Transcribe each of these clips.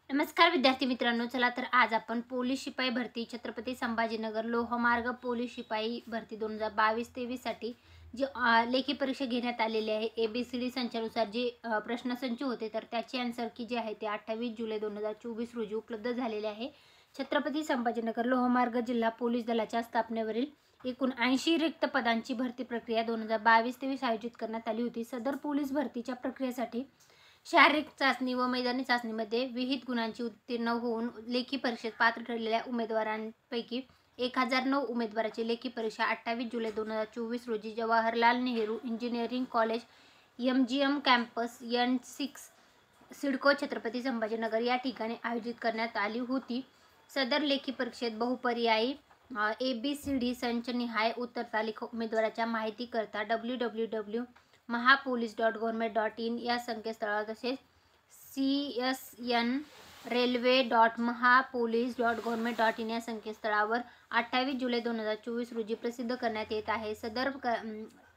नमस्कार विद्यार्थी मित्रांनो, चला तर आज आपण पोलीस शिपाई भरती छत्रपती संभाजीनगर लोहमार्ग पोलीस शिपाई भरती 2022-23 साठी जी लेखी परीक्षा घेण्यात आलेली आहे. ABCD संचानुसार जे प्रश्नसंच होते तर त्याची आन्सर की जे आहे ते 28 जुलै 2024 रोजी उपलब्ध झालेले आहे. छत्रपती संभाजीनगर लोहमार्ग जिल्हा पोलीस दलाच्या स्थापनेवरील एकूण 80 रिक्त पदांची भरती प्रक्रिया 2022-23 आयोजित करण्यात आली होती. सदर पोलीस भरतीच्या प्रक्रियेसाठी शारीरिक चाचणी व मैदानी चाचणीमध्ये विहित गुणांची उत्तीर्ण होऊन लेखी परीक्षेत पात्र ठरलेल्या उमेदवारांपैकी 1009 उमेदवाराची लेखी परीक्षा 28 जुलै 2024 रोजी Jawaharlal Nehru engineering college MGM campus N6 CIDCO Chhatrapati Sambhajinagar या ठिकाणी आयोजित करण्यात आली होती. सदर लेखी परीक्षेत बहुपर्यायी ABCD संचनिहाय उत्तर तालिका उमेदवाराच्या माहितीकरता www.mahapolice.government.in या संकेतस्थळावर तसेच csnrailway.mahapolice.government.in या संकेतस्थळावर 28 जुलै 2024 रोजी प्रसिद्ध करण्यात येत आहे.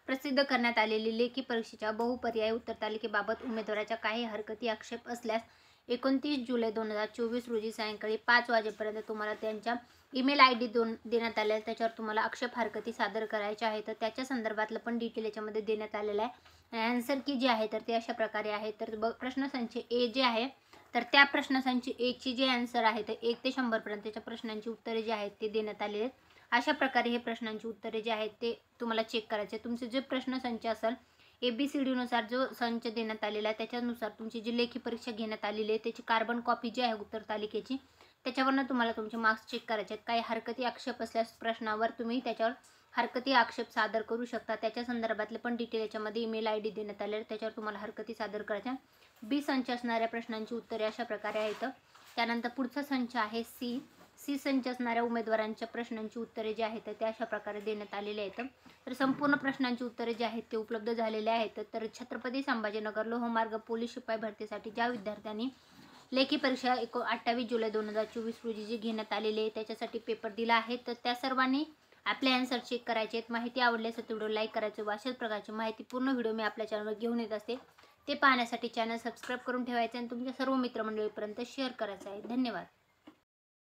प्रसिद्ध करण्यात आलेली लेखी परीक्षेच्या बहुपर्यायी उत्तर तालिकेबाबत उमेदवाराच्या काही हरकती आक्षेप असल्यास 29 जुलै 2024 रोजी सायंकाळी 5 वाजेपर्यंत तुम्हाला त्यांच्या ईमेल ID देण्यात आले आहे. त्याच्यावर तुम्हाला आक्षेप हरकती सादर करायच्या आहेत. तर त्याच्या संदर्भातलं पण डिटेल याच्यामध्ये देण्यात आलेलं आहे. आन्सर की जे आहे तर ते अशा प्रकारे आहे. तर प्रश्नसंच A जे आहे तर त्या प्रश्नसंच A ची जे आन्सर आहे तर 1 ते 100 पर्यंतच्या प्रश्नांची उत्तरे जे आहेत ते देण्यात आलेले आहेत. अशा प्रकारे हे प्रश्नांची उत्तरे जे आहेत ते तुम्हाला चेक करायचे. तुमचे जे प्रश्नसंच असेल ABCD नुसार जो संच देण्यात आलेला आहे त्याच्यानुसार तुमची जी लेखी परीक्षा घेण्यात आलेली आहे त्याची कार्बन कॉपी जी आहे उत्तर तालिकेची त्याच्यावरनं तुम्हाला तुमचे मार्क्स चेक करायचे आहेत. काही हरकती आक्षेप असल्यास प्रश्नावर तुम्ही त्याच्यावर हरकती आक्षेप सादर करू शकता. त्याच्या संदर्भातले पण डिटेल याच्यामध्ये ईमेल ID देण्यात आले त्याच्यावर तुम्हाला हरकती सादर करायच्या. B संच असणाऱ्या प्रश्नांची उत्तरे अशा प्रकारे आहेत. त्यानंतर पुढचा संच आहे C संच असणाऱ्या उमेदवारांच्या प्रश्नांची उत्तरे जी आहेत ते अशा प्रकारे देण्यात आलेले आहेत. तर संपूर्ण प्रश्नांची उत्तरे जी आहेत ते उपलब्ध झालेले आहेत. तर छत्रपती संभाजीनगर लोहमार्ग पोलीस शिपाई भरतीसाठी ज्या विद्यार्थ्यांनी लेखी परीक्षा 28 जुलै 2024 रोजी जी घेण्यात आलेली आहे त्याच्यासाठी पेपर दिला आहे तर त्या सर्वांनी आपले आन्सर चेक करायचे आहेत. माहिती आवडल्यास व्हिडिओ लाईक करायचे. अशाच प्रकारची माहिती पूर्ण व्हिडिओ मी आपल्या चॅनलवर घेऊन येत असते. ते पाहण्यासाठी चॅनल सबस्क्राईब करून ठेवायचे आणि तुमच्या सर्व मित्रमंडळीपर्यंत शेअर करायचं आहे. धन्यवाद.